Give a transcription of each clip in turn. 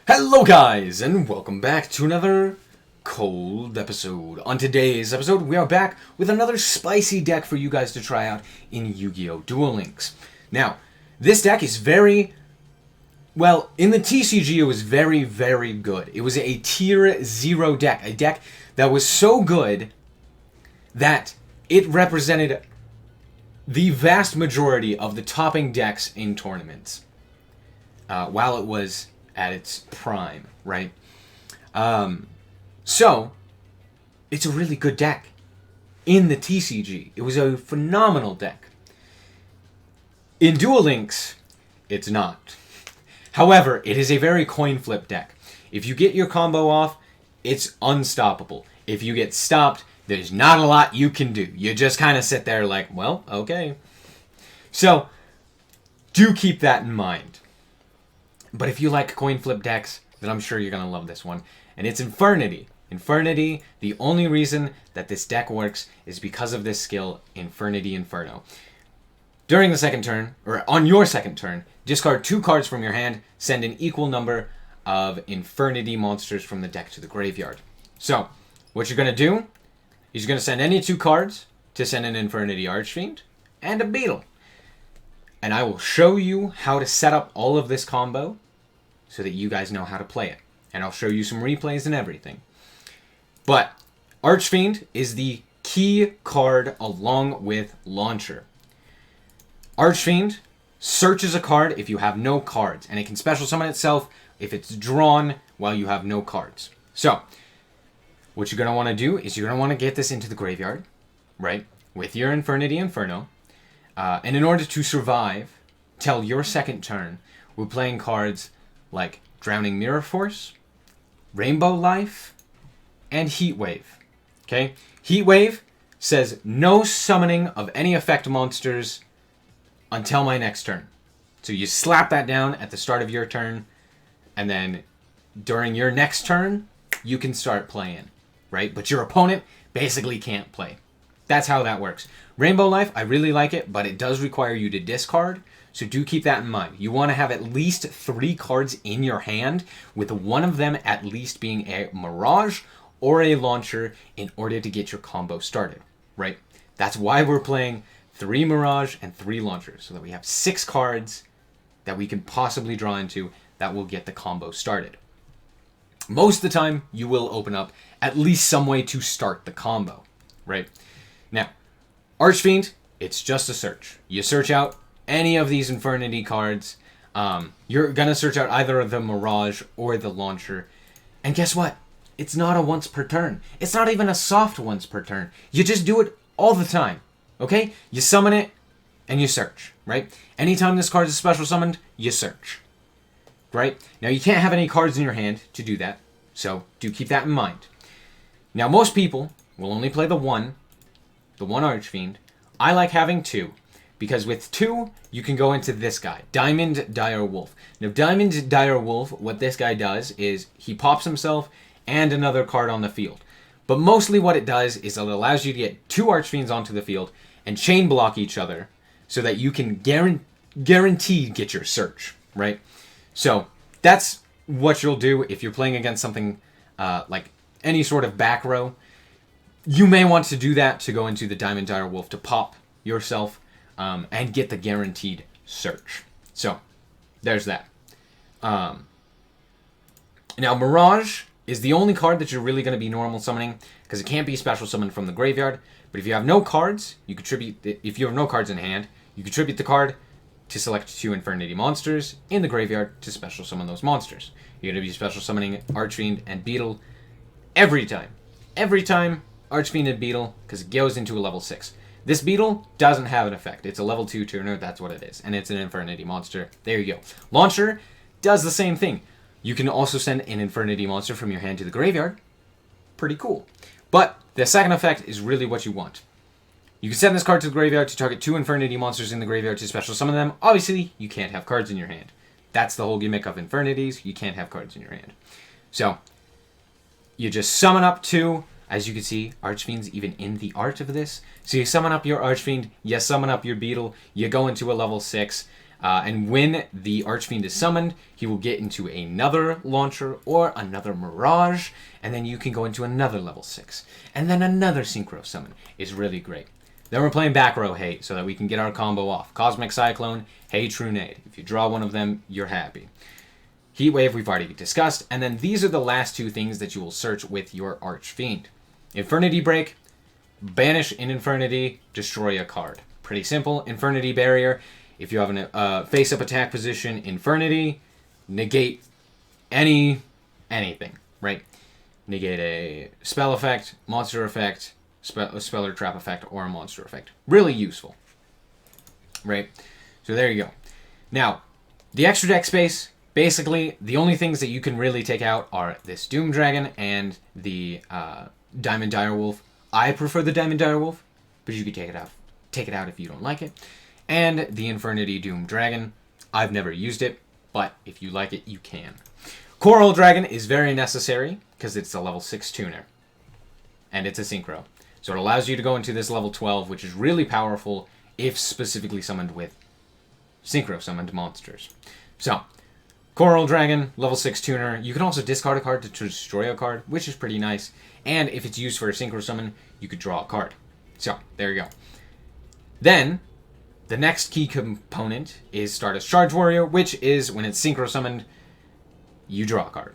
Hello guys, and welcome back to another cold episode. On today's episode, we are back with another spicy deck for you guys to try out in Yu-Gi-Oh Duel Links. Now, this deck is in the TCG it was very, very good. It was a tier 0 deck, a deck that was so good that it represented the vast majority of the topping decks in tournaments. While it was at its prime, right? So, it's a really good deck in the TCG. It was a phenomenal deck. In Duel Links, it's not. However, it is a very coin flip deck. If you get your combo off, it's unstoppable. If you get stopped, there's not a lot you can do. You just kind of sit there like, well, okay. So, do keep that in mind. But if you like coin flip decks, then I'm sure you're going to love this one. And it's Infernity. Infernity, the only reason that this deck works is because of this skill, Infernity Inferno. During the second turn, or on your second turn, discard 2 cards from your hand, send an equal number of Infernity monsters from the deck to the graveyard. So, what you're going to do is you're going to send any 2 cards to send an Infernity Archfiend and a Beetle. And I will show you how to set up all of this combo so that you guys know how to play it. And I'll show you some replays and everything. But Archfiend is the key card along with Launcher. Archfiend searches a card if you have no cards, and it can special summon itself if it's drawn while you have no cards. So, what you're going to want to do is you're going to want to get this into the graveyard, right, with your Infernity Inferno. And in order to survive till your second turn, we're playing cards like Drowning Mirror Force, Rainbow Life, and Heat Wave. Okay? Heat Wave says no summoning of any effect monsters until my next turn. So you slap that down at the start of your turn, and then during your next turn, you can start playing, right? But your opponent basically can't play. That's how that works. Rainbow Life, I really like it, but it does require you to discard, so do keep that in mind. You want to have at least 3 cards in your hand, with one of them at least being a Mirage or a Launcher in order to get your combo started, right? That's why we're playing 3 Mirage and 3 Launchers, so that we have 6 cards that we can possibly draw into that will get the combo started. Most of the time, you will open up at least some way to start the combo, right? Now, Archfiend, it's just a search. You search out any of these Infernity cards. You're going to search out either the Mirage or the Launcher. And guess what? It's not a once per turn. It's not even a soft once per turn. You just do it all the time. Okay? You summon it and you search, right? Anytime this card is special summoned, you search. Right? Now, you can't have any cards in your hand to do that. So, do keep that in mind. Now, most people will only play the one Archfiend. I like having 2, because with 2, you can go into this guy, Diamond Dire Wolf. Now, Diamond Dire Wolf, what this guy does is he pops himself and another card on the field. But mostly what it does is it allows you to get 2 Archfiends onto the field and chain block each other so that you can guaranteed get your search, right? So, that's what you'll do if you're playing against something like any sort of back row. You may want to do that to go into the Diamond Dire Wolf to pop yourself and get the guaranteed search. So, there's that. Now, Mirage is the only card that you're really going to be normal summoning, because it can't be special summoned from the graveyard. But if you have no cards, if you have no cards in hand, you contribute the card to select 2 Infernity monsters in the graveyard to special summon those monsters. You're going to be special summoning Archfiend and Beetle every time. Every time. Archfiend and Beetle, because it goes into a level 6. This Beetle doesn't have an effect. It's a level 2 tuner, that's what it is. And it's an Infernity monster. There you go. Launcher does the same thing. You can also send an Infernity monster from your hand to the graveyard. Pretty cool. But the second effect is really what you want. You can send this card to the graveyard to target 2 Infernity monsters in the graveyard to special summon them. Obviously, you can't have cards in your hand. That's the whole gimmick of Infernities. You can't have cards in your hand. So, you just summon up 2. As you can see, Archfiend's even in the art of this. So you summon up your Archfiend, you summon up your Beetle, you go into a level 6, And when the Archfiend is summoned, he will get into another launcher or another Mirage, and then you can go into another level 6. And then another Synchro summon. It's really great. Then we're playing back row Hate so that we can get our combo off. Cosmic Cyclone, Hey True Nade. If you draw one of them, you're happy. Heatwave we've already discussed, and then these are the last two things that you will search with your Archfiend. Infernity Break, banish an Infernity, destroy a card. Pretty simple. Infernity Barrier, if you have a face-up attack position Infernity, negate anything, right? Negate a spell effect, monster effect, spell or trap effect, or a monster effect. Really useful, right? So there you go. Now, the extra deck space, basically, the only things that you can really take out are this Doom Dragon and the Diamond Direwolf. I prefer the Diamond Direwolf, but you can take it out if you don't like it. And the Infernity Doom Dragon. I've never used it, but if you like it, you can. Coral Dragon is very necessary because it's a level 6 tuner. And it's a Synchro. So it allows you to go into this level 12, which is really powerful if specifically summoned with Synchro summoned monsters. So, Coral Dragon, level 6 tuner. You can also discard a card to destroy a card, which is pretty nice. And if it's used for a Synchro summon, you could draw a card. So, there you go. Then, the next key component is Stardust Charge Warrior, which is when it's Synchro summoned, you draw a card.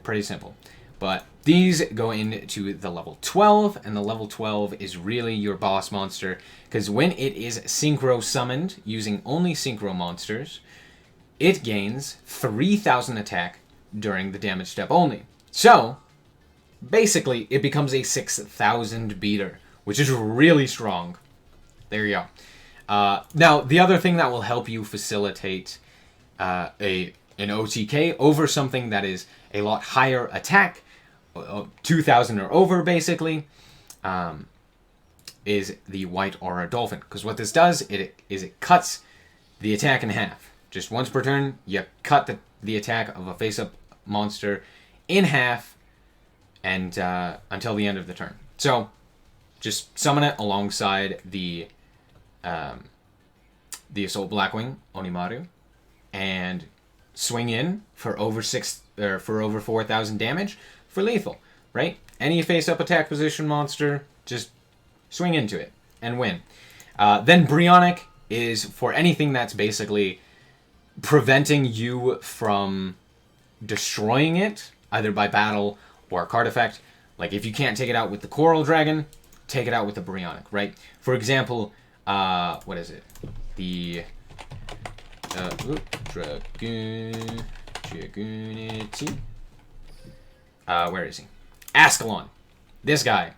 Pretty simple. But these go into the level 12, and the level 12 is really your boss monster, because when it is Synchro summoned, using only Synchro monsters, it gains 3,000 attack during the damage step only. So, basically, it becomes a 6,000 beater, which is really strong. There you go. Now, the other thing that will help you facilitate an OTK over something that is a lot higher attack, 2,000 or over, basically, is the White Aura Dolphin. Because what this does is it cuts the attack in half. Just once per turn, you cut the attack of a face-up monster in half and until the end of the turn. So, just summon it alongside the Assault Blackwing Onimaru and swing in for over 4,000 damage for lethal, right? Any face-up attack position monster, just swing into it and win. Then Brionic is for anything that's basically preventing you from destroying it, either by battle or card effect. Like, if you can't take it out with the Coral Dragon, take it out with the Brionic, right? For example, what is it? The Dragoonity. Where is he? Ascalon. This guy.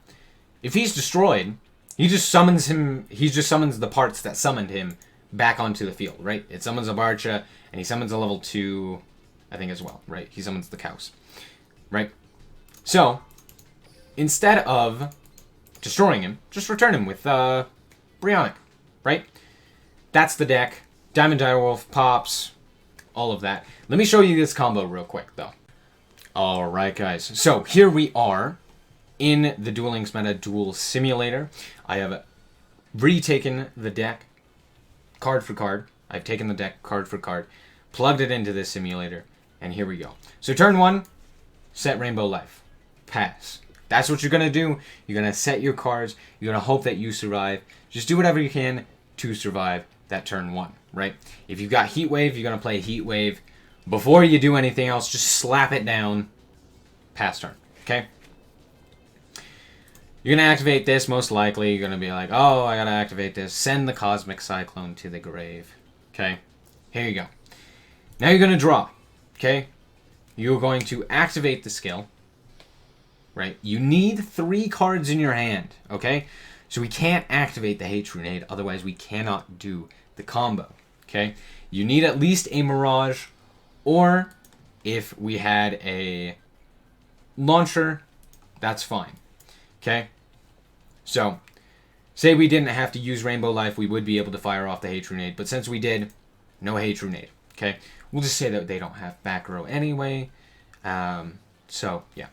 If he's destroyed, he just summons the parts that summoned him back onto the field, right? It summons a Barcha, and he summons a level 2, I think, as well, right? He summons the Cows, right? So, instead of destroying him, just return him with Brionic, right? That's the deck. Diamond Direwolf, Pops, all of that. Let me show you this combo real quick, though. Alright, guys. So, here we are in the Duel Links meta Duel Simulator. I have retaken the deck card for card. I've taken the deck card for card, plugged it into this simulator, and here we go. So turn 1, set Rainbow Life. Pass. That's what you're going to do. You're going to set your cards. You're going to hope that you survive. Just do whatever you can to survive that turn 1, right? If you've got Heat Wave, you're going to play Heat Wave. Before you do anything else, just slap it down. Pass turn, okay? You're going to activate this, most likely. You're going to be like, oh, I got to activate this. Send the Cosmic Cyclone to the grave. Okay? Here you go. Now you're going to draw. Okay? You're going to activate the skill. Right? You need 3 cards in your hand. Okay? So we can't activate the Hate Grenade. Otherwise, we cannot do the combo. Okay? You need at least a Mirage. Or, if we had a launcher, that's fine. Okay? So, say we didn't have to use Rainbow Life, we would be able to fire off the Hate Grenade. But since we did, no Hate Grenade. Okay? We'll just say that they don't have back row anyway. So, yeah.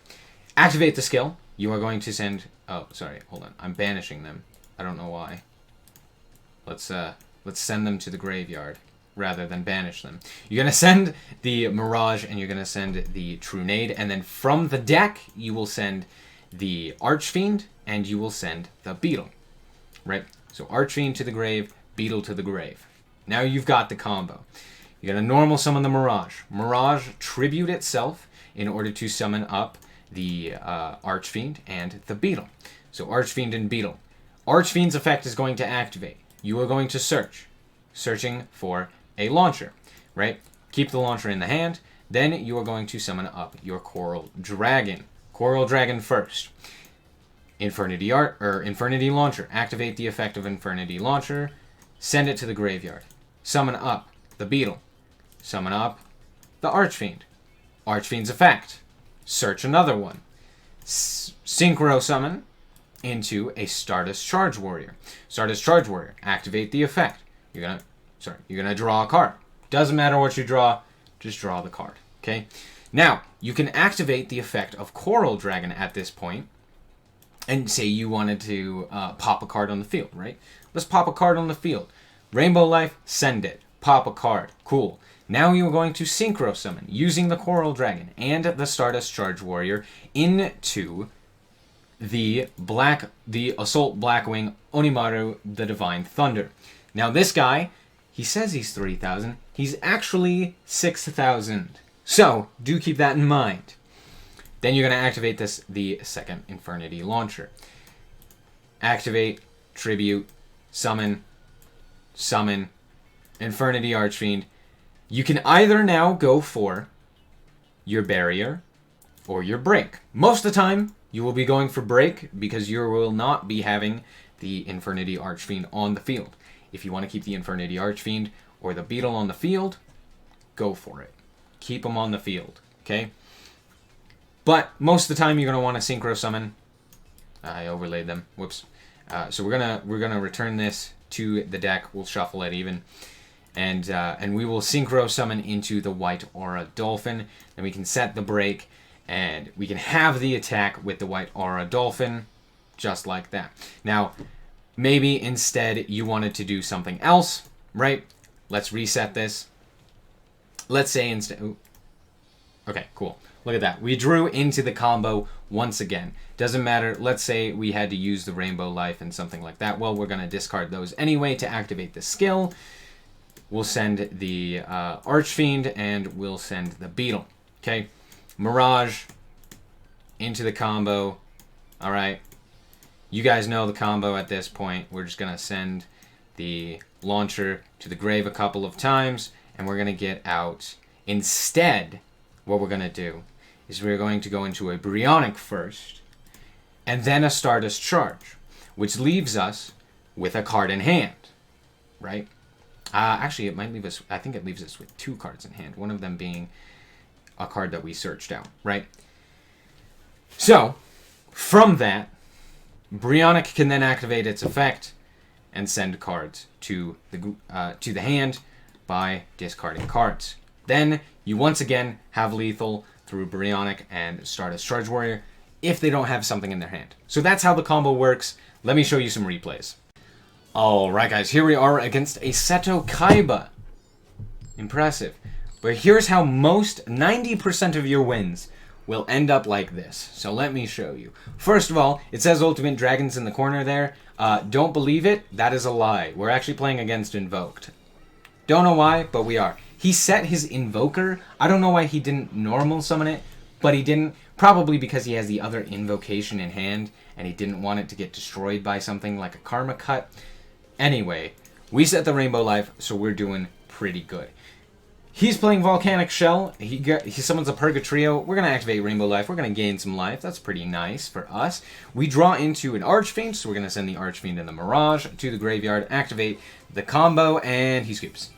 Activate the skill. You are going to send... Oh, sorry. Hold on. I'm banishing them. I don't know why. Let's send them to the graveyard. rather than banish them. You're going to send the Mirage, and you're going to send the Trunade, and then from the deck, you will send the Archfiend, and you will send the Beetle, right? So Archfiend to the grave, Beetle to the grave. Now you've got the combo. You're going to normal summon the Mirage. Mirage tribute itself in order to summon up the Archfiend and the Beetle. So Archfiend and Beetle. Archfiend's effect is going to activate. You are going to search. Searching for a launcher, right? Keep the launcher in the hand. Then you are going to summon up your Coral Dragon. Coral Dragon first. Infernity Launcher. Activate the effect of Infernity Launcher. Send it to the graveyard. Summon up the Beetle. Summon up the Archfiend. Archfiend's effect. Search another one. Synchro summon into a Stardust Charge Warrior. Stardust Charge Warrior. Activate the effect. You're gonna draw a card. Doesn't matter what you draw, just draw the card. Okay? Now, you can activate the effect of Coral Dragon at this point, and say you wanted to pop a card on the field, right? Let's pop a card on the field. Rainbow Life, send it. Pop a card. Cool. Now you're going to Synchro Summon, using the Coral Dragon and the Stardust Charge Warrior, into the Assault Blackwing Onimaru, the Divine Thunder. Now this guy, he says he's 3,000. He's actually 6,000. So, do keep that in mind. Then you're going to activate the second Infernity Launcher. Activate, tribute, summon, Infernity Archfiend. You can either now go for your Barrier or your Break. Most of the time, you will be going for Break because you will not be having the Infernity Archfiend on the field. If you want to keep the Infernity Archfiend or the Beetle on the field, go for it. Keep them on the field, okay? But most of the time, you're going to want to Synchro Summon. I overlaid them. Whoops. So we're gonna return this to the deck. We'll shuffle it even. And we will Synchro Summon into the White Aura Dolphin. Then we can set the break, and we can have the attack with the White Aura Dolphin, just like that. Now, maybe instead you wanted to do something else, right? Let's reset this. Let's say instead... Ooh. Okay, cool. Look at that. We drew into the combo once again. Doesn't matter. Let's say we had to use the Rainbow Life and something like that. Well, we're going to discard those anyway to activate the skill. We'll send the Archfiend, and we'll send the Beetle. Okay? Mirage into the combo. All right. You guys know the combo at this point. We're just going to send the launcher to the grave a couple of times, and we're going to get out. Instead, what we're going to do is we're going to go into a Bryonic first, and then a Stardust Charge, which leaves us with a card in hand, right? Actually, it might leave us... I think it leaves us with 2 cards in hand, one of them being a card that we searched out, right? So, from that, Bryonic can then activate its effect and send cards to the hand by discarding cards. Then, you once again have lethal through Bryonic and Stardust Charge Warrior if they don't have something in their hand. So that's how the combo works. Let me show you some replays. Alright guys, here we are against a Seto Kaiba. Impressive. But here's how most 90% of your wins will end up like this. So let me show you. First of all, it says Ultimate Dragons in the corner there. Don't believe it, that is a lie. We're actually playing against Invoked. Don't know why, but we are. He set his Invoker. I don't know why he didn't normal summon it, but he didn't. Probably because he has the other invocation in hand, and he didn't want it to get destroyed by something like a Karma Cut. Anyway, we set the Rainbow Life, so we're doing pretty good. He's playing Volcanic Shell. He summons a Purgatrio. We're going to activate Rainbow Life. We're going to gain some life. That's pretty nice for us. We draw into an Archfiend, so we're going to send the Archfiend and the Mirage to the graveyard, activate the combo, and he scoops.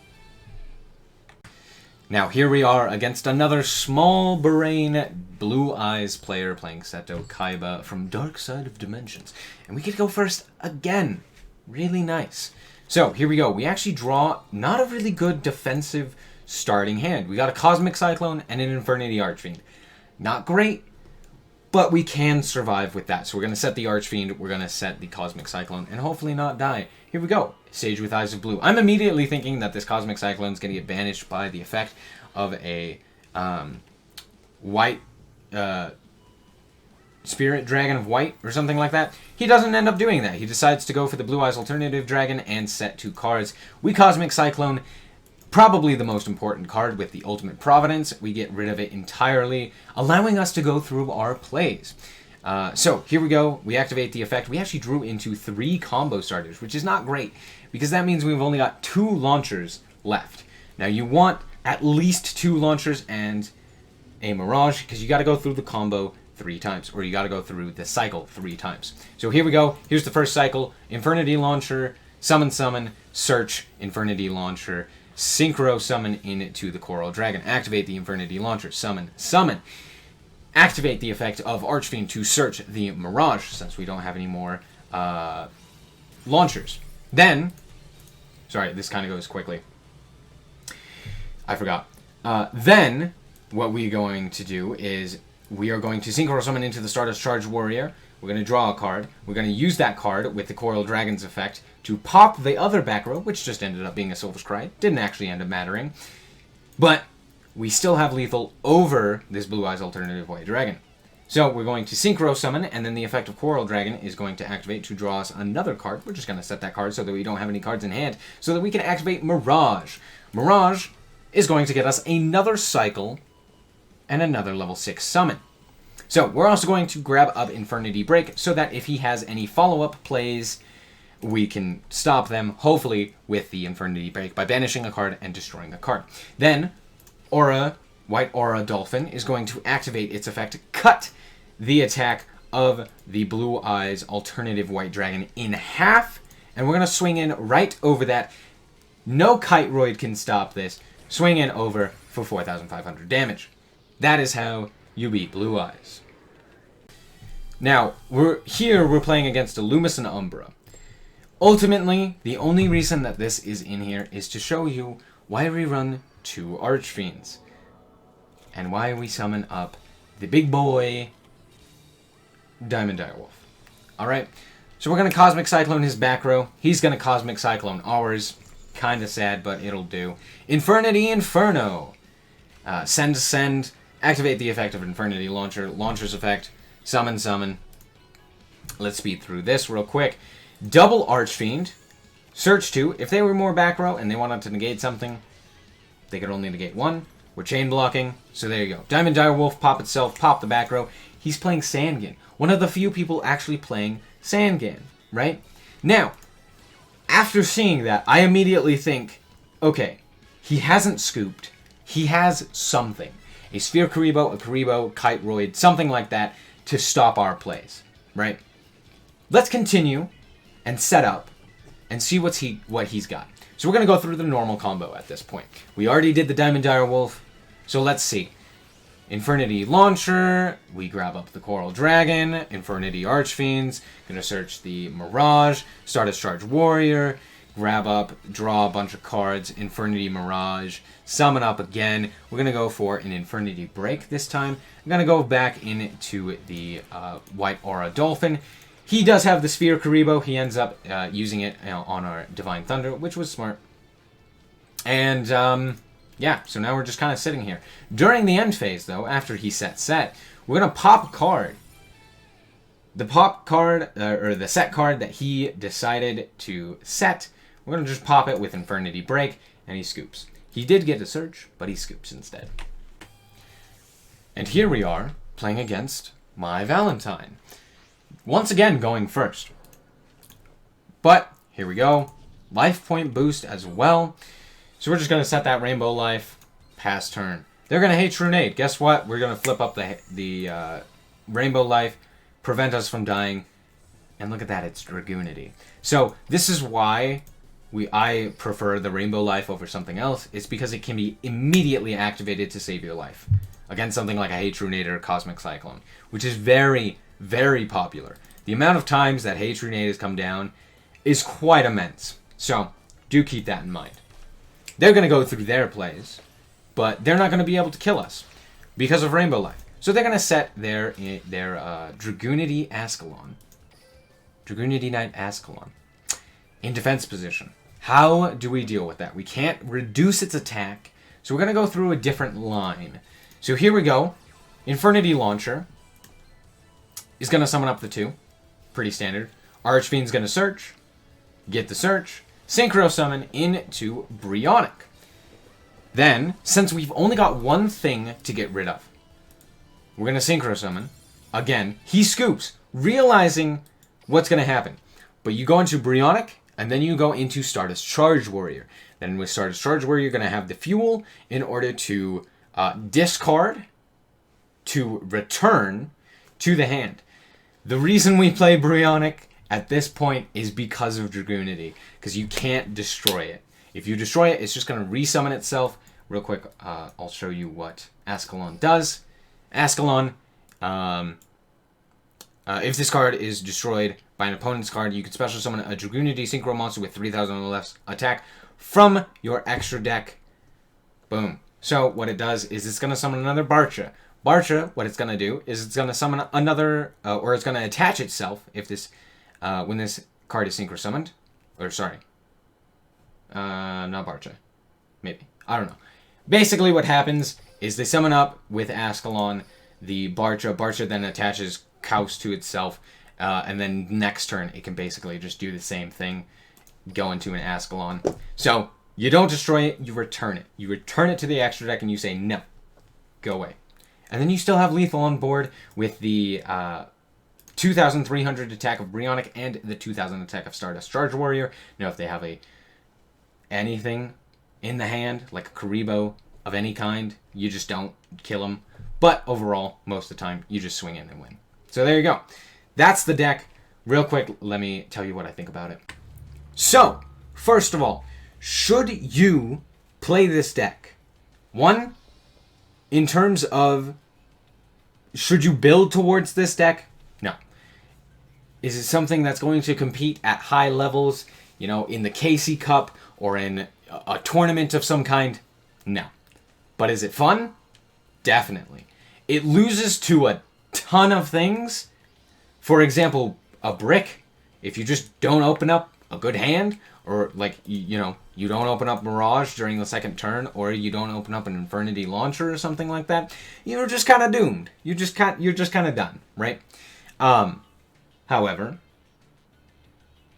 Now, here we are against another small brain, blue eyes player playing Seto Kaiba from Dark Side of Dimensions. And we get to go first again. Really nice. So, here we go. We actually draw not a really good defensive starting hand. We got a Cosmic Cyclone and an Infernity Archfiend. Not great, But we can survive with that. So we're going to set the Archfiend, we're going to set the Cosmic Cyclone, and hopefully not die. Here we go. Sage with Eyes of Blue. I'm immediately thinking that this Cosmic Cyclone is going to get banished by the effect of a white Spirit Dragon of White or something like that. He doesn't end up doing that. He decides to go for the Blue Eyes Alternative Dragon and set 2 cards. We Cosmic Cyclone. Probably the most important card with the Ultimate Providence. We get rid of it entirely, allowing us to go through our plays. So here we go. We activate the effect. We actually drew into 3 combo starters, which is not great because that means we've only got 2 launchers left. Now you want at least 2 launchers and a Mirage because you got to go through the combo 3 times, or you got to go through the cycle 3 times. So here we go. Here's the first cycle. Infernity Launcher, Summon, Search, Infernity Launcher, Synchro Summon into the Coral Dragon. Activate the Infernity Launcher. Summon. Activate the effect of Archfiend to search the Mirage, since we don't have any more launchers. Then, sorry, this kind of goes quickly. I forgot. Then, what we're going to do is we are going to Synchro Summon into the Stardust Charge Warrior. We're going to draw a card. We're going to use that card with the Coral Dragon's effect to pop the other back row, which just ended up being a Silver Scry. Didn't actually end up mattering. But we still have lethal over this Blue Eyes Alternative White Dragon. So we're going to Synchro Summon, and then the effect of Coral Dragon is going to activate to draw us another card. We're just going to set that card so that we don't have any cards in hand, so that we can activate Mirage. Mirage is going to get us another cycle and another level 6 summon. So we're also going to grab up Infernity Break so that if he has any follow-up plays, we can stop them, hopefully, with the Infernity Break by banishing a card and destroying a card. Then, White Aura Dolphin is going to activate its effect, cut the attack of the Blue Eyes Alternative White Dragon in half, and we're going to swing in right over that. No Kiteroid can stop this. Swing in over for 4,500 damage. That is how you beat Blue Eyes. Now, we're playing against a Loomis and Umbra. Ultimately, the only reason that this is in here is to show you why we run 2 Archfiends. And why we summon up the big boy, Diamond Direwolf. Alright, so we're going to Cosmic Cyclone his back row. He's going to Cosmic Cyclone ours. Kinda sad, but it'll do. Infernity Inferno. Send. Activate the effect of Infernity Launcher. Launcher's effect. Summon. Let's speed through this real quick. Double Archfiend. Search 2. If they were more back row and they wanted to negate something, they could only negate 1. We're chain blocking, so there you go. Diamond Direwolf, pop itself, pop the back row. He's playing Sandgan. One of the few people actually playing Sandgan, right? Now, after seeing that, I immediately think, okay, he hasn't scooped. He has something. A Sphere Karibo, a Karibo, Kiteroid, something like that to stop our plays, right? Let's continue and set up and see what he's got. So we're going to go through the normal combo at this point. We already did the Diamond Direwolf, so let's see. Infernity Launcher, we grab up the Coral Dragon, Infernity Archfiends, gonna search the Mirage, Stardust Charge Warrior, grab up, draw a bunch of cards, Infernity Mirage, summon up again. We're gonna go for an Infernity Break this time. I'm gonna go back into the White Aura Dolphin. He does have the Sphere Karibo. He ends up using it on our Divine Thunder, which was smart. And, yeah, so now we're just kind of sitting here. During the end phase, though, after he set, we're going to pop a card. The pop card, or the set card that he decided to set, we're going to just pop it with Infernity Break, and he scoops. He did get a search, but he scoops instead. And here we are, playing against my Valentine. Once again, going first. But, here we go. Life point boost as well. So we're just going to set that Rainbow Life, pass turn. They're going to hate Trunade. Guess what? We're going to flip up the Rainbow Life, prevent us from dying. And look at that, it's Dragoonity. So this is why I prefer the Rainbow Life over something else. It's because it can be immediately activated to save your life against something like a Hate Trunade or a Cosmic Cyclone, which is very, very popular. The amount of times that Hate Trunade has come down is quite immense. So do keep that in mind. They're going to go through their plays, but they're not going to be able to kill us because of Rainbow Life. So they're going to set their Dragoonity Ascalon. Dragoonity Knight Ascalon. In defense position. How do we deal with that? We can't reduce its attack, so we're going to go through a different line. So here we go. Infernity Launcher is going to summon up the 2. Pretty standard. Archfiend's going to search. Get the search. Synchro Summon into Brionac. Then, since we've only got one thing to get rid of, we're going to Synchro Summon. Again, he scoops, realizing what's going to happen. But you go into Brionac, and then you go into Stardust Charge Warrior. Then with Stardust Charge Warrior, you're going to have the fuel in order to discard, to return to the hand. The reason we play Brionac at this point is because of Dragoonity, because you can't destroy it. If you destroy it, it's just going to resummon itself. Real quick, I'll show you what Ascalon does. Ascalon, if this card is destroyed by an opponent's card, you can special summon a Dragoonity Synchro monster with 3,000 or less attack from your extra deck. Boom. So what it does is it's going to summon another Barcha. Barcha, what it's going to do is it's going to summon another, or it's going to attach itself if this, when this card is Synchro summoned. Or sorry. Not Barcha. Maybe. I don't know. Basically what happens is they summon up with Ascalon the Barcha. Barcha then attaches Kaus to itself. And then next turn it can basically just do the same thing. Go into an Ascalon. So you don't destroy it, you return it. You return it to the extra deck and you say no. Go away. And then you still have lethal on board with the 2,300 attack of Brionac and the 2,000 attack of Stardust Charge Warrior. Now if they have anything in the hand, like a Karibo of any kind, you just don't kill them. But overall, most of the time, you just swing in and win. So there you go. That's the deck. Real quick, let me tell you what I think about it. So, first of all, should you play this deck? One, in terms of, should you build towards this deck? No. Is it something that's going to compete at high levels, you know, in the KC Cup or in a tournament of some kind? No. But is it fun? Definitely. It loses to a ton of things. For example, a brick. If you just don't open up a good hand, or like, you know, you don't open up Mirage during the second turn, or you don't open up an Infernity Launcher or something like that, you're just kind of doomed. You're just kind of done, right? However,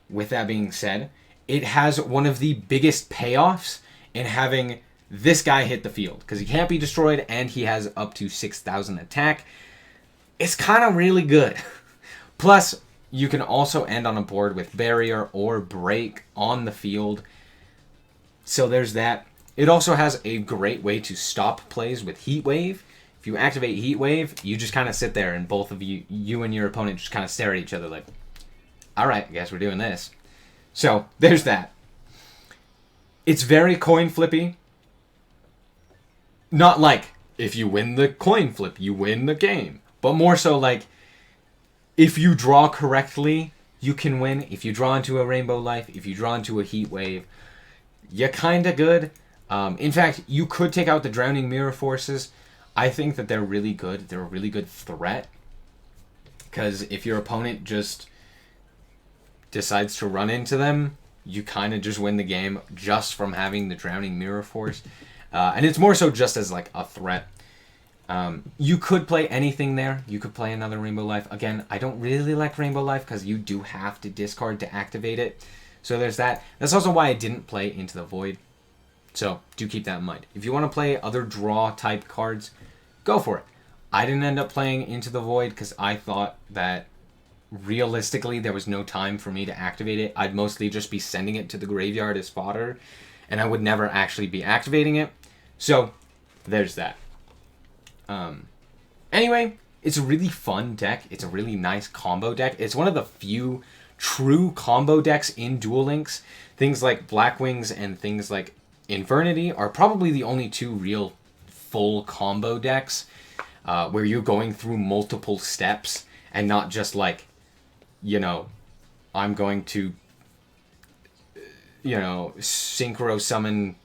with that being said, it has one of the biggest payoffs in having this guy hit the field, because he can't be destroyed and he has up to 6,000 attack. It's kind of really good. Plus, you can also end on a board with Barrier or Break on the field. So there's that. It also has a great way to stop plays with Heat Wave. If you activate Heat Wave, you just kind of sit there and both of you and your opponent just kind of stare at each other like, alright, I guess we're doing this. So, there's that. It's very coin flippy. Not like, if you win the coin flip, you win the game. But more so like, if you draw correctly, you can win. If you draw into a Rainbow Life, if you draw into a Heat Wave, you're kind of good. In fact, you could take out the Drowning Mirror Forces. I think that they're really good. They're a really good threat. Because if your opponent just decides to run into them, you kind of just win the game just from having the Drowning Mirror Force. And it's more so just as like a threat. You could play anything there. You could play another Rainbow Life. Again, I don't really like Rainbow Life because you do have to discard to activate it. So there's that. That's also why I didn't play Into the Void. So do keep that in mind. If you want to play other draw type cards, go for it. I didn't end up playing Into the Void because I thought that realistically there was no time for me to activate it. I'd mostly just be sending it to the graveyard as fodder, and I would never actually be activating it. So there's that. Anyway, it's a really fun deck. It's a really nice combo deck. It's one of the few true combo decks in Duel Links. Things like Black Wings and things like Infernity are probably the only two real full combo decks where you're going through multiple steps and not just like, you know, I'm going to, you know, synchro summon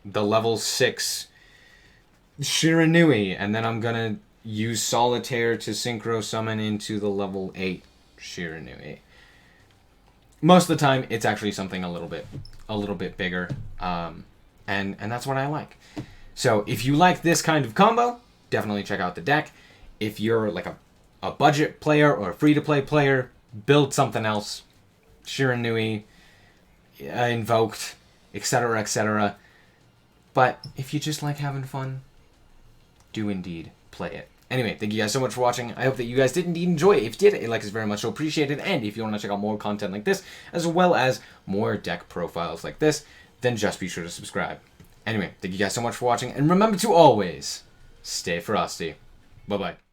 the level 6 Shiranui, and then I'm gonna use Solitaire to synchro summon into the level 8 Shiranui. Most of the time, it's actually something a little bit bigger, and that's what I like. So if you like this kind of combo, definitely check out the deck. If you're like a budget player or a free-to-play player, build something else. Shiranui, Invoked, etc., etc. But if you just like having fun, do indeed play it. Anyway, thank you guys so much for watching. I hope that you guys did indeed enjoy it. If you did, a like is very much so appreciated. And if you want to check out more content like this, as well as more deck profiles like this, then just be sure to subscribe. Anyway, thank you guys so much for watching. And remember to always stay frosty. Bye-bye.